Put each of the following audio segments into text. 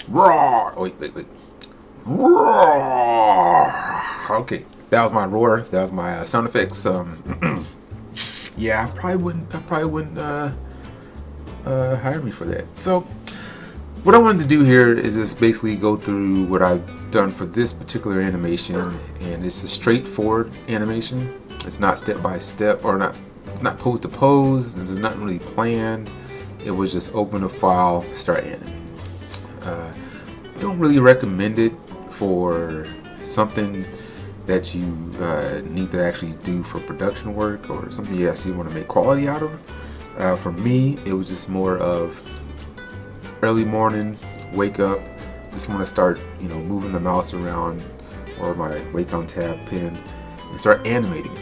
Roar! Oh, wait. Roar! Okay, that was my roar. That was my sound effects. Yeah, I probably wouldn't hire me for that. So, what I wanted to do here is just basically go through what I've done for this particular animation, and it's a straightforward animation. It's not step by step, or not. It's not pose to pose. This is not really planned. It was just open a file, start animating. Don't really recommend it for something that you need to actually do for production work, or something you actually want to make quality out of. For me, it was just more of early morning, wake up, just want to start, moving the mouse around, or my wake on tab pen, and start animating.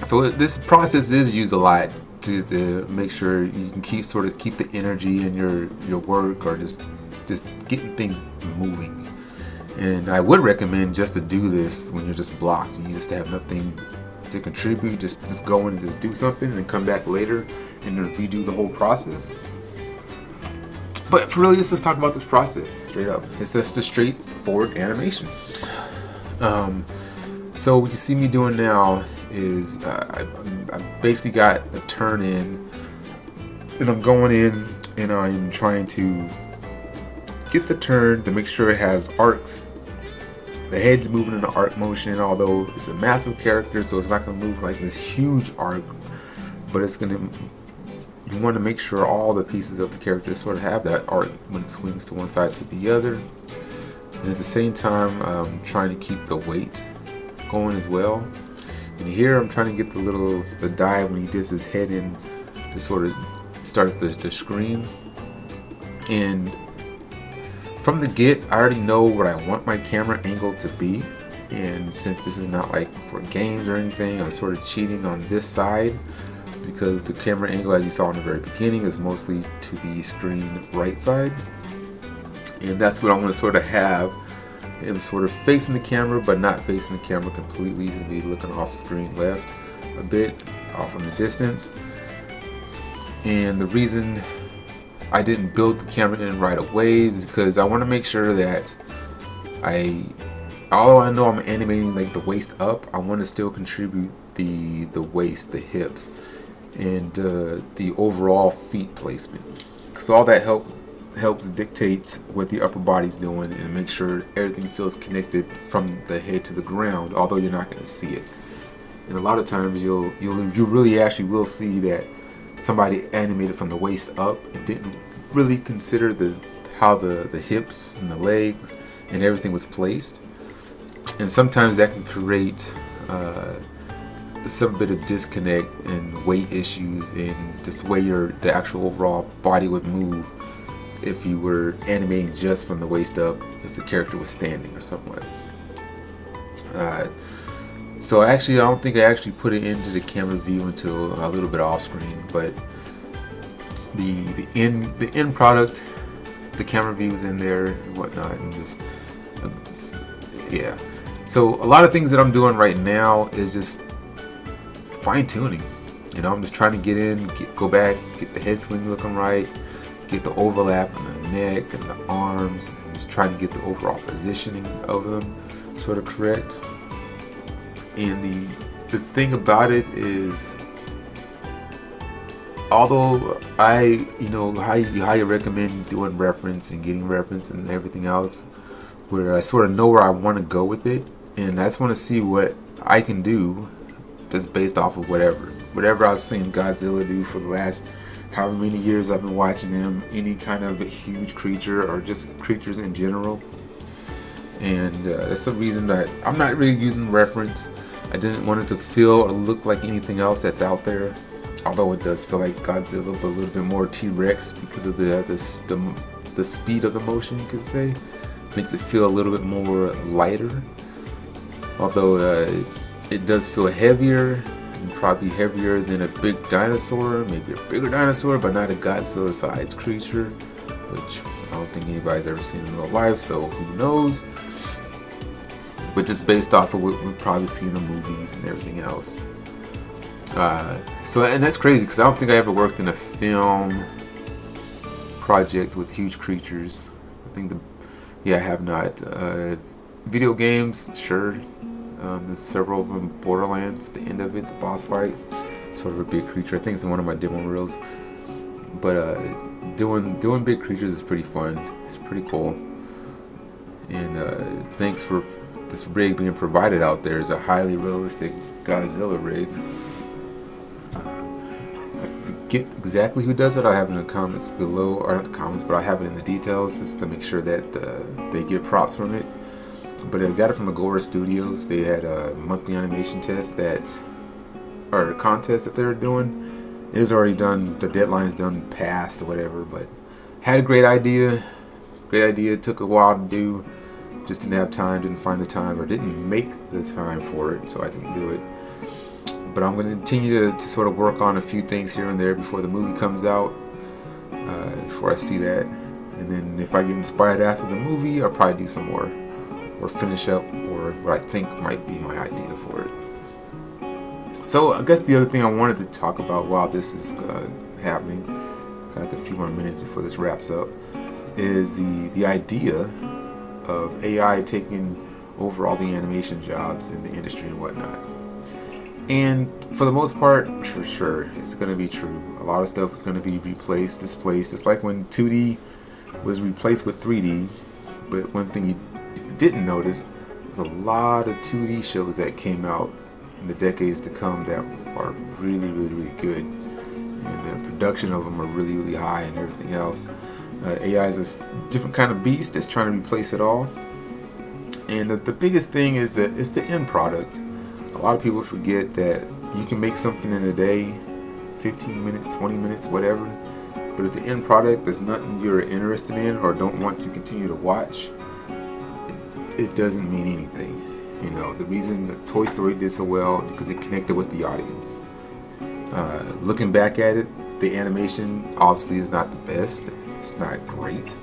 So this process is used a lot to make sure you can keep the energy in your work, or just getting things moving. And I would recommend just to do this when you're just blocked and you just have nothing to contribute. Just go in and just do something, and then come back later and redo the whole process. But really, let's just talk about this process straight up. It's just a straightforward animation. So what you see me doing now is I've basically got a turn in, and I'm going in and I'm trying to get the turn to make sure it has arcs. The head's moving in an arc motion, although it's a massive character, so it's not going to move like this huge arc, but you want to make sure all the pieces of the character sort of have that arc when it swings to one side to the other. And at the same time, I'm trying to keep the weight going as well. And here I'm trying to get the dive when he dips his head in to sort of start the screen. And from the get, I already know what I want my camera angle to be. And since this is not like for games or anything, I'm sort of cheating on this side, because the camera angle, as you saw in the very beginning, is mostly to the screen right side. And that's what I'm going to sort of have. I'm sort of facing the camera, but not facing the camera completely. It's going to be looking off screen left a bit, off in the distance. And the reason I didn't build the camera in right away is because I want to make sure that although I know I'm animating like the waist up, I want to still contribute the waist, the hips, and the overall feet placement, because all that helps dictate what the upper body's doing, and make sure everything feels connected from the head to the ground, although you're not going to see it. And a lot of times you really actually will see that somebody animated from the waist up and didn't really consider how the hips and the legs and everything was placed. And sometimes that can create some bit of disconnect and weight issues, and just the way the actual overall body would move if you were animating just from the waist up, if the character was standing or somewhat. So actually, I don't think I actually put it into the camera view until a little bit off screen, but the end product, the camera view is in there and whatnot, and yeah. So a lot of things that I'm doing right now is just fine tuning. I'm just trying to get in, go back, get the head swing looking right, get the overlap on the neck and the arms, and just trying to get the overall positioning of them sort of correct. And the thing about it is, although how you recommend doing reference and getting reference and everything else, where I sort of know where I want to go with it, and I just want to see what I can do just based off of whatever I've seen Godzilla do for the last however many years I've been watching him, any kind of a huge creature or just creatures in general. And that's the reason that I'm not really using reference. I didn't want it to feel or look like anything else that's out there, although it does feel like Godzilla, but a little bit more T-Rex because of the speed of the motion, you could say. Makes it feel a little bit more lighter, although it does feel heavier, and probably heavier than a big dinosaur, maybe a bigger dinosaur, but not a Godzilla-sized creature, which I don't think anybody's ever seen in real life, so who knows. But just based off of what we've probably seen in the movies and everything else. And that's crazy, because I don't think I ever worked in a film project with huge creatures think I have not. Video games, sure. There's several of them. Borderlands, at the end of it, the boss fight, sort of a big creature. I think it's in one of my demo reels. But doing big creatures is pretty fun. It's pretty cool. And thanks for this rig being provided out there. Is a highly realistic Godzilla rig. I forget exactly who does it. I have it in the comments below, or not the comments, but I have it in the details just to make sure that they get props from it. But I got it from Agora Studios. They had a monthly animation test or contest that they were doing. It was already done. The deadline's done, passed or whatever. But had a great idea. Great idea. Took a while to do. Just didn't have time. Didn't find the time, or didn't make the time for it. So I didn't do it. But I'm going to continue to sort of work on a few things here and there before the movie comes out. Before I see that, and then if I get inspired after the movie, I'll probably do some more, or finish up, or what I think might be my idea for it. So I guess the other thing I wanted to talk about while this is happening, got like a few more minutes before this wraps up, is the idea of AI taking over all the animation jobs in the industry and whatnot. And for the most part, sure, it's going to be true. A lot of stuff is going to be replaced, displaced. It's like when 2D was replaced with 3D. But one thing if you didn't notice, there's a lot of 2D shows that came out in the decades to come that are really, really, really good. And the production of them are really, really high and everything else. AI is a different kind of beast that's trying to replace it all. And the biggest thing is that it's the end product. A lot of people forget that you can make something in a day, 15 minutes, 20 minutes, whatever. But if the end product is nothing you're interested in or don't want to continue to watch, it doesn't mean anything. You know, the reason that Toy Story did so well because it connected with the audience. Looking back at it, the animation obviously is not the best. It's not great.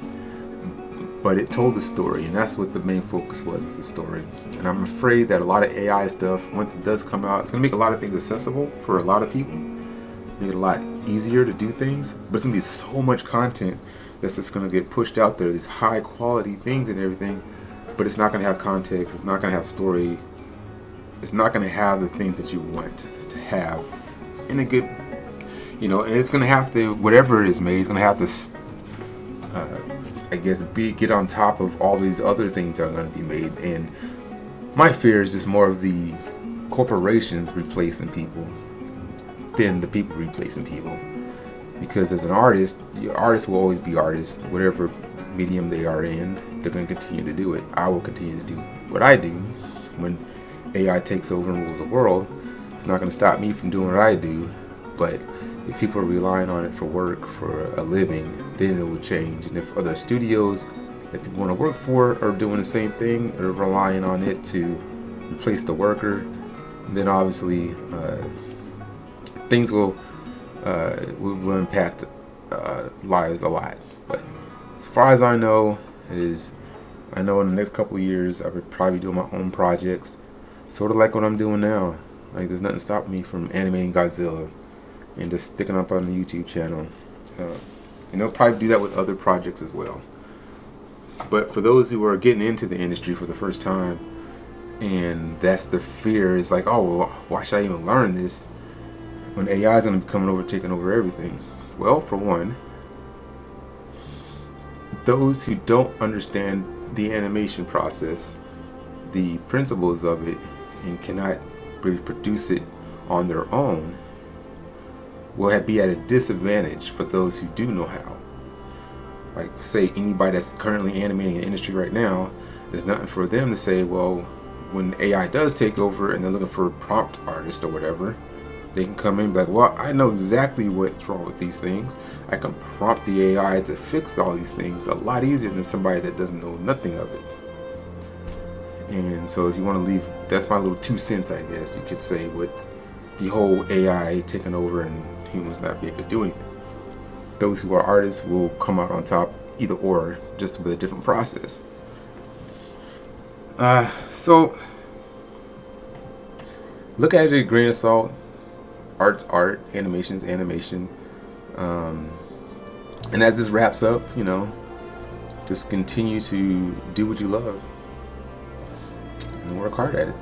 But it told the story, and that's what the main focus was the story. And I'm afraid that a lot of AI stuff, once it does come out, it's going to make a lot of things accessible for a lot of people. Make it a lot easier to do things. But it's going to be so much content that's just going to get pushed out there. These high quality things and everything. But it's not going to have context. It's not going to have story. It's not going to have the things that you want to have in a good, and it's going to have to, whatever it is made, it's going to have to, I guess, get on top of all these other things that are going to be made. And my fear is just more of the corporations replacing people than the people replacing people. Because as an artist, artists will always be artists, whatever medium they are in. They're going to continue to do it. I will continue to do what I do. When AI takes over and rules the world, it's not going to stop me from doing what I do. But if people are relying on it for work, for a living, then it will change. And if other studios that people want to work for are doing the same thing, or relying on it to replace the worker, then obviously things will impact lives a lot. But as far as I know, I know in the next couple of years I would probably do my own projects, sort of like what I'm doing now. Like, there's nothing stopping me from animating Godzilla and just sticking up on the YouTube channel. Probably do that with other projects as well. But for those who are getting into the industry for the first time, and that's the fear, is like, oh, well, why should I even learn this when AI is going to be coming over, taking over everything? Well, for one, those who don't understand the animation process, the principles of it, and cannot really produce it on their own, will be at a disadvantage for those who do know how. Like, say, anybody that's currently animating in the industry right now, there's nothing for them to say, well, when AI does take over and they're looking for a prompt artist or whatever, they can come in and be like, well, I know exactly what's wrong with these things. I can prompt the AI to fix all these things a lot easier than somebody that doesn't know nothing of it. And so if you want to leave, that's my little 2 cents, I guess you could say, with the whole AI taking over and humans not being able to do anything. Those who are artists will come out on top either or, just with a different process. So look at it with a grain of salt. Art's art, animation's animation. And as this wraps up, just continue to do what you love and work hard at it.